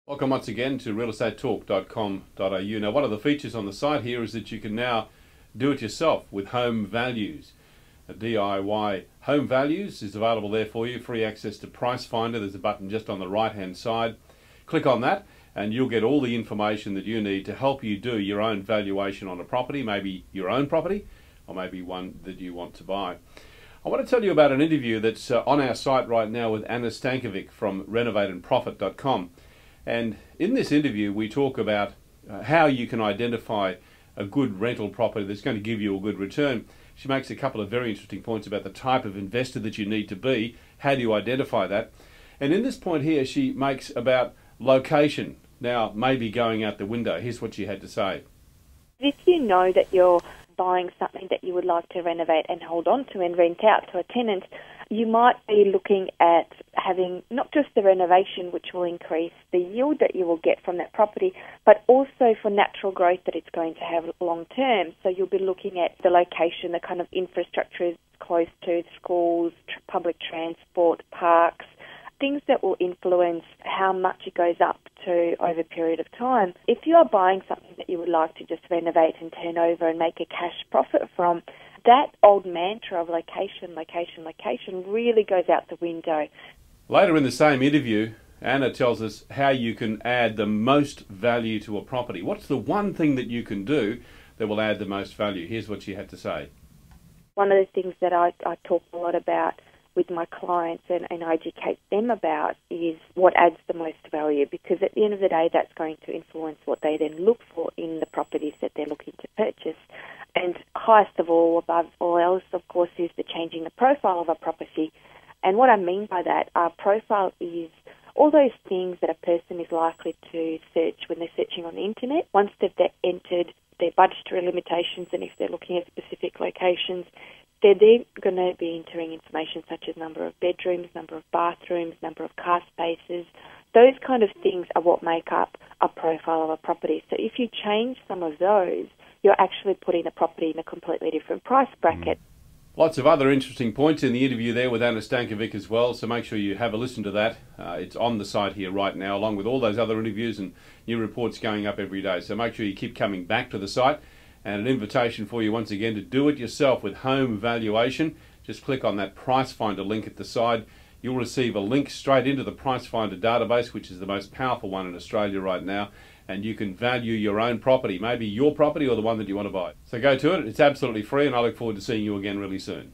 Welcome once again to realestatetalk.com.au. Now, one of the features on the site here is that you can now do it yourself with home values. A DIY home values is available there for you. Free access to Price Finder. There's a button just on the right hand side. Click on that and you'll get all the information that you need to help you do your own valuation on a property, maybe your own property or maybe one that you want to buy. I want to tell you about an interview that's on our site right now with Ana Stankovick from renovateandprofit.com. And in this interview, we talk about how you can identify a good rental property that's going to give you a good return. She makes a couple of very interesting points about the type of investor that you need to be. How do you identify that? And in this point here, she makes about location. Now, maybe going out the window. Here's what she had to say. If you know that you're buying something that you would like to renovate and hold on to and rent out to a tenant, you might be looking at having not just the renovation, which will increase the yield that you will get from that property, but also for natural growth that it's going to have long term. So you'll be looking at the location, the kind of infrastructure is close to schools, public transport, parks, things that will influence how much it goes up to over a period of time. If you are buying something that you would like to just renovate and turn over and make a cash profit from, that old mantra of location, location, location really goes out the window. Later in the same interview, Anna tells us how you can add the most value to a property. What's the one thing that you can do that will add the most value? Here's what she had to say. One of the things that I talk a lot about with my clients and I educate them about is what adds the most value, because at the end of the day that's going to influence what they then look for in the properties that they're looking to purchase. And highest of all, above all else, of course, is the changing the profile of a property. And what I mean by that, our profile is all those things that a person is likely to search when they're searching on the internet. Once they've entered their budgetary limitations, and if they're looking at specific locations, they're then going to be entering information such as number of bedrooms, number of bathrooms, number of car spaces. Those kind of things are what make up a profile of a property. So if you change some of those, you're actually putting the property in a completely different price bracket. Lots of other interesting points in the interview there with Ana Stankovick as well, so make sure you have a listen to that. It's on the site here right now, along with all those other interviews and new reports going up every day. So make sure you keep coming back to the site. And an invitation for you once again to do it yourself with home valuation. Just click on that Price Finder link at the side. You'll receive a link straight into the Price Finder database, which is the most powerful one in Australia right now. And you can value your own property, maybe your property or the one that you want to buy. So go to it. It's absolutely free, and I look forward to seeing you again really soon.